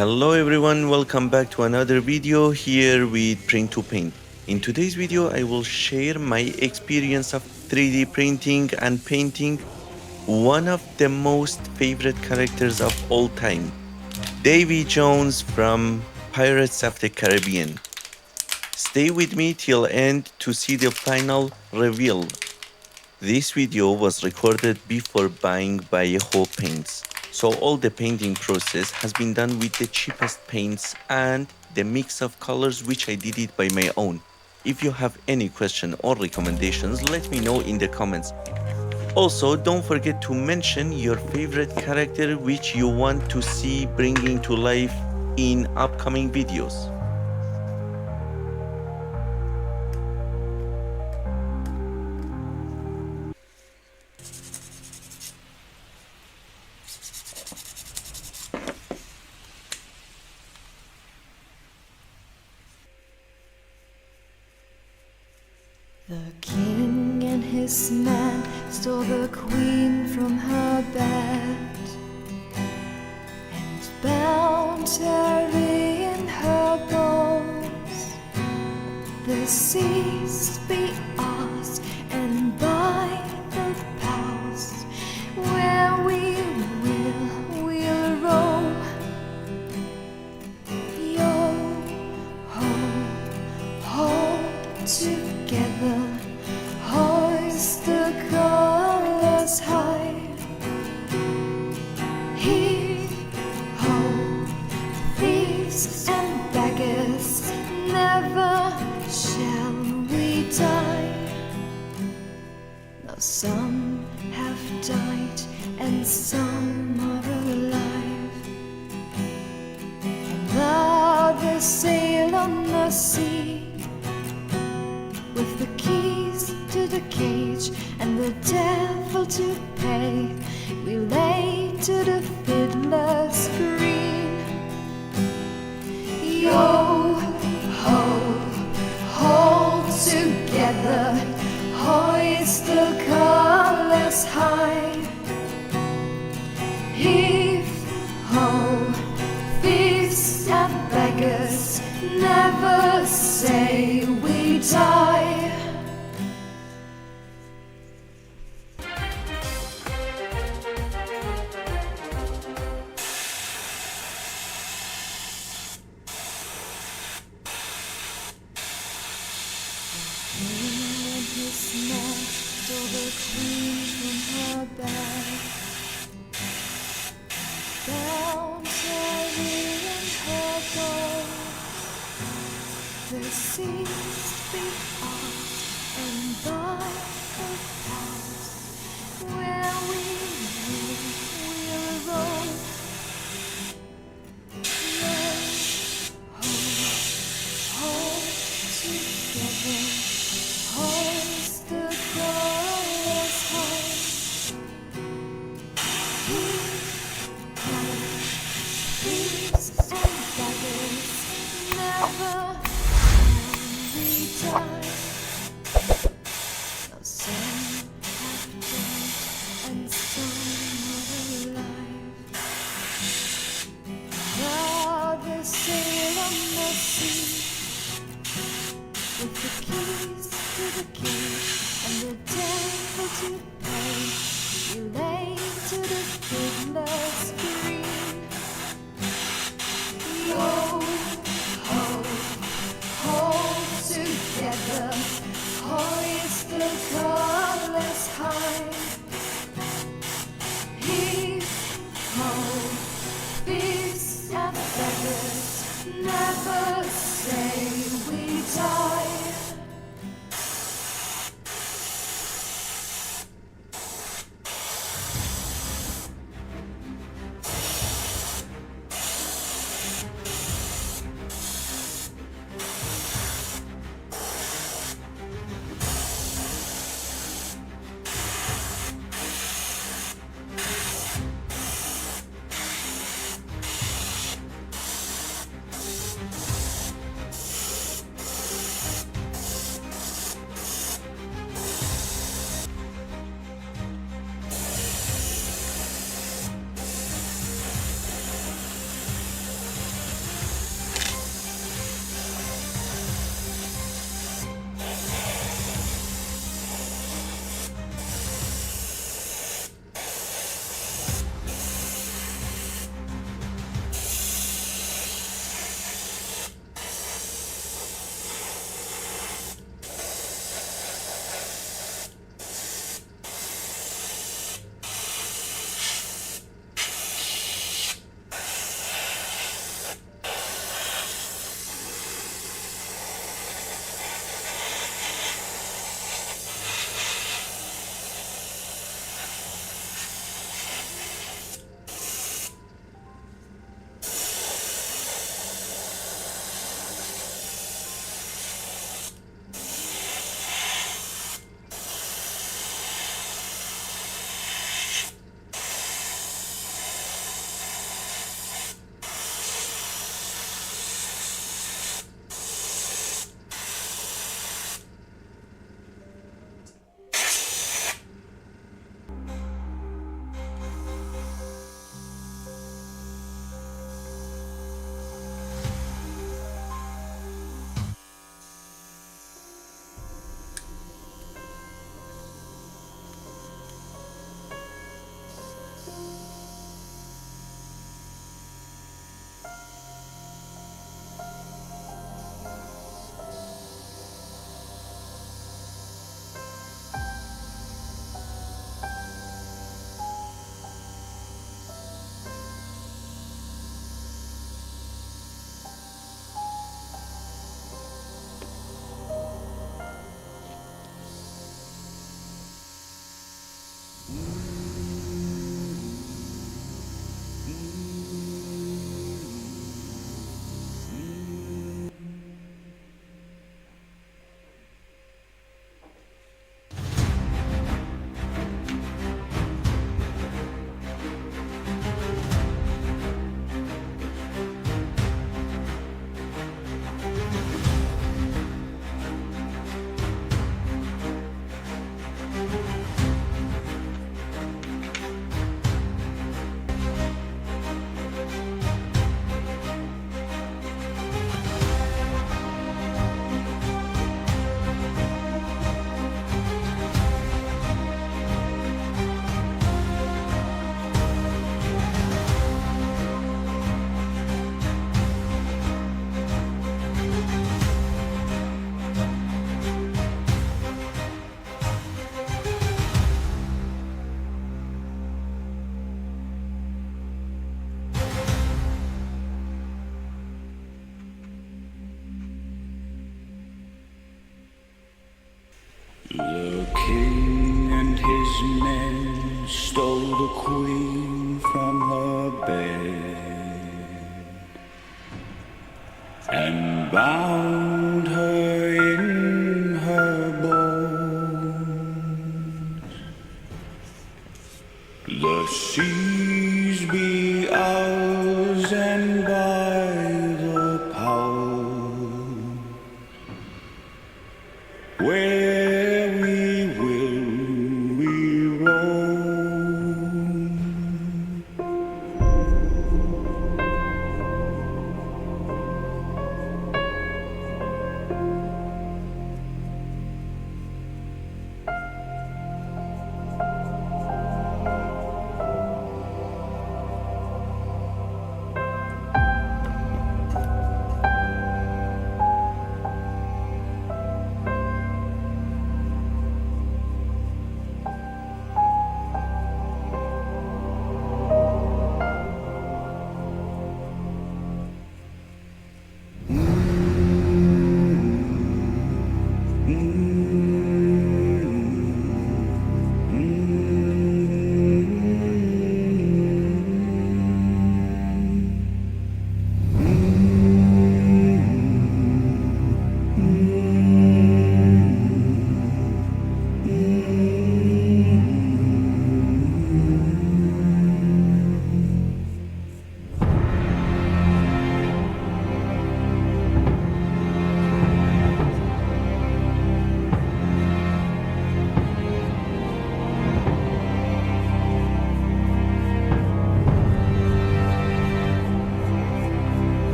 Hello everyone, welcome back to another video here with Print to Paint. In today's video, I will share my experience of 3D printing and painting one of the most favorite characters of all time, Davy Jones from Pirates of the Caribbean. Stay with me till end to see the final reveal. This video was recorded before buying Vallejo paints, so all the painting process has been done with the cheapest paints and the mix of colors which I did it by my own. If you have any question or recommendations, let me know in the comments. Also, don't forget to mention your favorite character which you want to see bringing to life in upcoming videos. The king and his men stole the queen from her bed and bound her in her bones. The seas be ours, and by the powers where we'll roam. Yo hold together, hoist the colors high. Heave ho, thieves and beggars, never shall we die. Now some have died and some are alive, and others sail on the sea with the keys to the cage and the devil to pay. We lay to the fiddler's green. Yo ho, hold together, hoist the colors high. Heave ho, thieves and beggars, never say we die. And his men stole the queen from her bed, bound her in her bones. The seas be ours, and by the powers where we'll roam. Hold together, hoist the colors high. Thieves and beggars, never shall we die. Now some have died and some are alive. Others sail on the sea with the keys to the cage and the devil to pay. You lay to the fiddler's green. Yo ho, hold together, hoist the colors high. Heave ho, thieves and beggars, never say we die. The king and his men stole the queen from her bed and bound her in her bones. The seas be ours, and by the power where we will we roam.